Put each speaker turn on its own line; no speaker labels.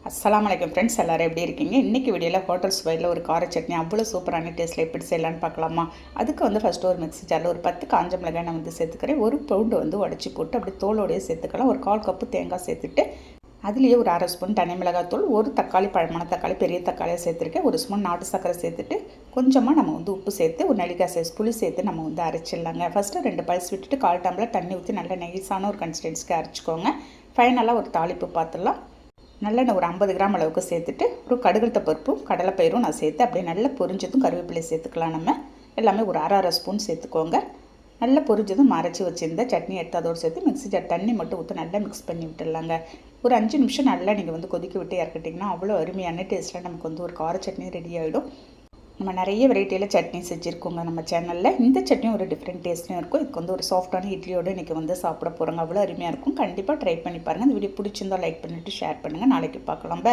அஸ்ஸலாமு அலைக்கும் ஃப்ரெண்ட்ஸ், எல்லோரும் எப்படி இருக்கீங்க? இன்றைக்கி வீடியோவில் ஹோட்டல் ஸ்டைலில் ஒரு கார சட்னி அவ்வளோ சூப்பரான டேஸ்ட்டில் எப்படி செய்யலான்னு பார்க்கலாமா? அதுக்கு ஃபஸ்ட்டு ஒரு மிக்ஸி ஜாரில் ஒரு 10 காஞ்ச மிளகாய் நான் சேர்த்துக்கிறேன். ஒரு பவுண்டு உடச்சி போட்டு அப்படி தோலோடையே சேர்த்துக்கலாம். ஒரு 1/4 கப்பு தேங்காய் சேர்த்துட்டு அதுலேயே ஒரு 1/2 ஸ்பூன் தனி மிளகாத்தூள், ஒரு தக்காளி, பழமான தக்காளி, பெரிய தக்காளியாக சேர்த்துருக்கேன். ஒரு ஸ்பூன் நாட்டு சர்க்கரை சேர்த்துட்டு கொஞ்சமாக நம்ம உப்பு சேர்த்து ஒரு நெல்லிக்காய் சைஸ் புளி சேர்த்து நம்ம அரைச்சிடலாங்க. ஃபஸ்ட்டு 2 பல்ஸ் விட்டுட்டு 1/4 டம்ளர் தண்ணி ஊற்றி நல்லா நைஸான ஒரு கன்சிஸ்டன்சிக்கு அரைச்சிக்கோங்க. ஃபைனலாக ஒரு தாளிப்பு பார்த்துடலாம். நல்லெண்ணெய் ஒரு 50 கிராம் அளவுக்கு சேர்த்துட்டு ஒரு கடுகுளுத்த பருப்பும் கடலைப்பயிரும் நான் சேர்த்து அப்படியே நல்லா பொரிஞ்சதும் கருவேப்பிலை சேர்த்துக்கலாம். நம்ம எல்லாமே ஒரு 1/2 ஸ்பூன் சேர்த்துக்கோங்க. நல்லா பொரிஞ்சதும் அரைச்சி வச்சுருந்த சட்னி எடுத்து அதோடு சேர்த்து மிக்ஸி ஜார் தண்ணி மட்டும் ஊற்றி நல்லா மிக்ஸ் பண்ணி விட்டுடலாங்க. ஒரு 5 நிமிஷம் நல்லா நீங்கள் கொதிக்க விட்டு இறக்கிட்டிங்கன்னா அவ்வளோ அருமையான டேஸ்ட்டில் நமக்கு ஒரு கார சட்னி ரெடி ஆகிடும். நம்ம நிறைய வெரைட்டியில் சட்னி செஞ்சுருக்கோங்க நம்ம சேனலில். இந்த சட்னியும் ஒரு டிஃப்ரெண்ட் டேஸ்ட்லையும் இருக்கும். இதுக்கு ஒரு சாஃப்டான இட்லியோடு இன்றைக்கி சாப்பிட போகிறோங்க. அவ்வளோ அருமையாக இருக்கும். கண்டிப்பாக ட்ரை பண்ணி பாருங்கள். இந்த வீடியோ பிடிச்சிருந்தால் லைக் பண்ணிவிட்டு ஷேர் பண்ணுங்கள். நாளைக்கு பார்க்கலாம்.